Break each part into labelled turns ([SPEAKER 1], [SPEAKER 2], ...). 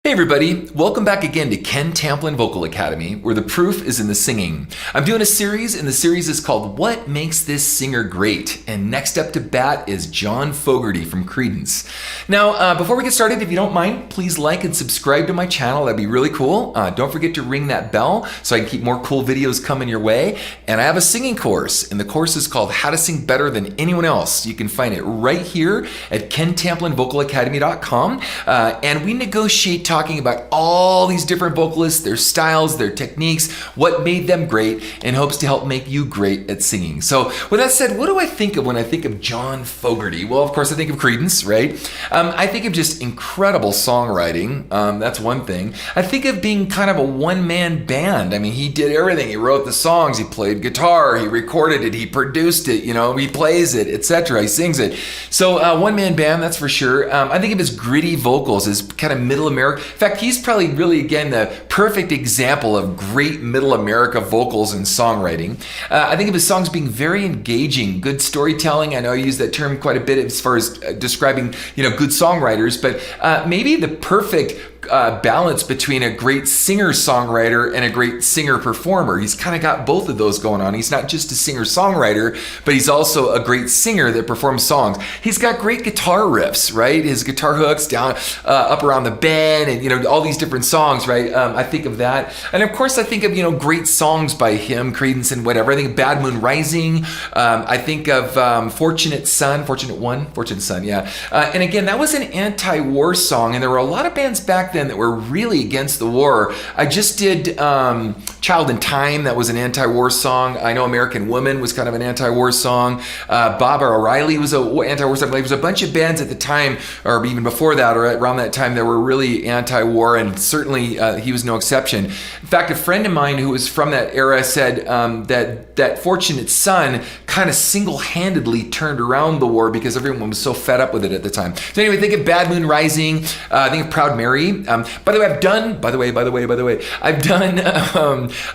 [SPEAKER 1] Hey everybody, welcome back again to Ken Tamplin Vocal Academy, where the proof is in the singing. I'm doing a series, and the series is called What Makes This Singer Great? And next up to bat is John Fogerty from Creedence. Now, before we get started, if you don't mind, please like and subscribe to my channel. That'd be really cool. Don't forget to ring that bell so I can keep more cool videos coming your way. And I have a singing course, and the course is called How to Sing Better Than Anyone Else. You can find it right here at kentamplinvocalacademy.com. And we negotiate talking about all these different vocalists, their styles, their techniques, what made them great, in hopes to help make you great at singing. So with that said, what do I think of when I think of John Fogerty? Well, of course, I think of Creedence, right? I think of just incredible songwriting. That's one thing. I think of being kind of a one-man band. I mean, he did everything. He wrote the songs, he played guitar, he recorded it, he produced it, he plays it, etc. He sings it. So one-man band, that's for sure. I think of his gritty vocals, his kind of middle America. In fact, he's probably really, again, the perfect example of great middle America vocals and songwriting. I think of his songs being very engaging, good storytelling. I know I use that term quite a bit as far as describing, good songwriters, but maybe the perfect balance between a great singer-songwriter and a great singer-performer. He's kind of got both of those going on. He's not just a singer-songwriter, but he's also a great singer that performs songs. He's got great guitar riffs, right? His guitar hooks down, up around the bend, and all these different songs, right? I think of that, and of course I think of great songs by him, Creedence, and whatever. I think of Bad Moon Rising. I think of Fortunate Son, yeah. And again, that was an anti-war song, and there were a lot of bands back then that were really against the war. I just did Child in Time. That was an anti-war song. I Know American Woman was kind of an anti-war song. Bob O'Reilly was an anti-war song. There was a bunch of bands at the time, or even before that, or around that time, that were really anti-war, and certainly he was no exception. In fact, a friend of mine who was from that era said that Fortunate Son kind of single-handedly turned around the war because everyone was so fed up with it at the time. So anyway, think of Bad Moon Rising. Think of Proud Mary. By the way, I've done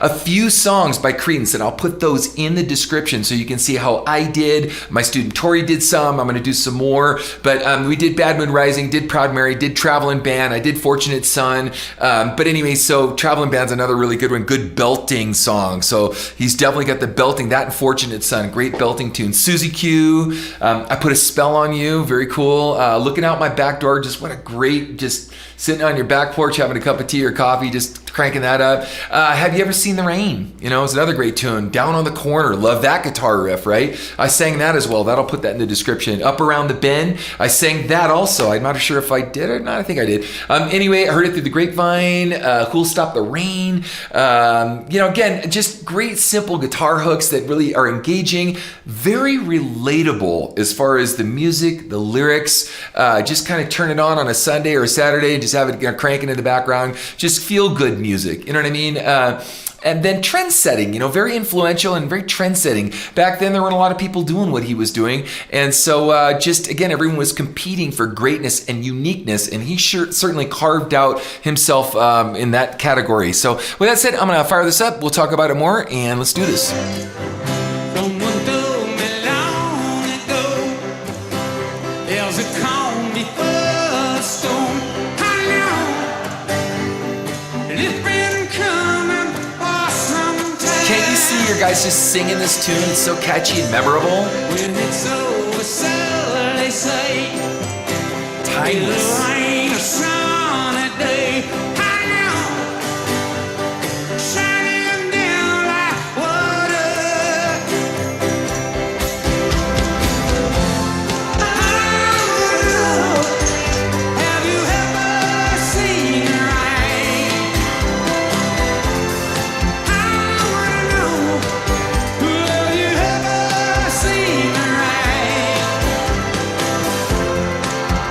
[SPEAKER 1] a few songs by Creedence, and I'll put those in the description so you can see how I did. My student Tori did some. I'm going to do some more. But we did Bad Moon Rising, did Proud Mary, did Travelin' Band. I did Fortunate Son. But anyway, so Travelin' Band's another really good one. Good belting song. So he's definitely got the belting. That and Fortunate Son, great belting tune. Susie Q. I Put a Spell on You. Very cool. Looking Out My Back Door. Just what a great, just sitting on your back porch having a cup of tea or coffee, just cranking that up. Have You Ever Seen the Rain? It's another great tune. Down on the Corner. Love that guitar riff, right? I sang that as well. That'll put that in the description. Up Around the Bend. I sang that also. I'm not sure if I did or not. I think I did. Anyway, I heard it through the grapevine. Who'll Stop the Rain? Again, just great simple guitar hooks that really are engaging. Very relatable as far as the music, the lyrics. Just kind of turn it on a Sunday or a Saturday and just have it cranking in the background. Just feel good music. You know what I mean? And then trend setting, very influential and very trend setting. Back then, there weren't a lot of people doing what he was doing. And so just, again, everyone was competing for greatness and uniqueness. And he certainly carved out himself in that category. So with that said, I'm going to fire this up. We'll talk about it more, and let's do this.
[SPEAKER 2] Someone told me long ago, there's a calm before a storm.
[SPEAKER 1] Can't you see your guys just singing this tune? It's so catchy and memorable.
[SPEAKER 2] When it's over, so they say,
[SPEAKER 1] timeless.
[SPEAKER 2] It ain't a sunny day. I know, shining down like water. Oh, have you ever seen rain?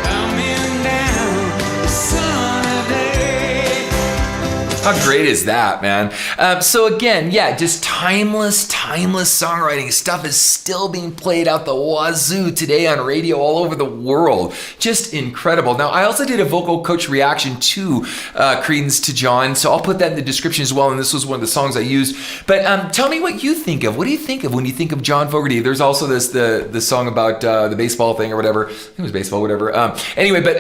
[SPEAKER 2] Coming down.
[SPEAKER 1] How great is that, man? So again, yeah, just timeless songwriting stuff is still being played out the wazoo today on radio all over the world. Just incredible. Now, I also did a vocal coach reaction to Creedence to John, so I'll put that in the description as well, and this was one of the songs I used. But tell me what you think of. What do you think of when you think of John Fogerty? There's also the song about the baseball thing or whatever. I think it was baseball, whatever. Anyway, but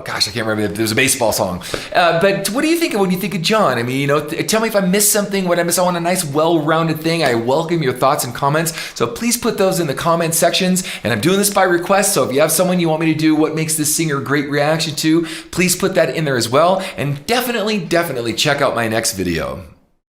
[SPEAKER 1] gosh, I can't remember. There's a baseball song. But what do you think of when you think of John? I mean, you know, tell me if I missed something, what I missed. I want a nice, well-rounded thing. I welcome your thoughts and comments. So please put those in the comment sections. And I'm doing this by request. So if you have someone you want me to do what makes this singer great reaction to, please put that in there as well. And definitely check out my next video.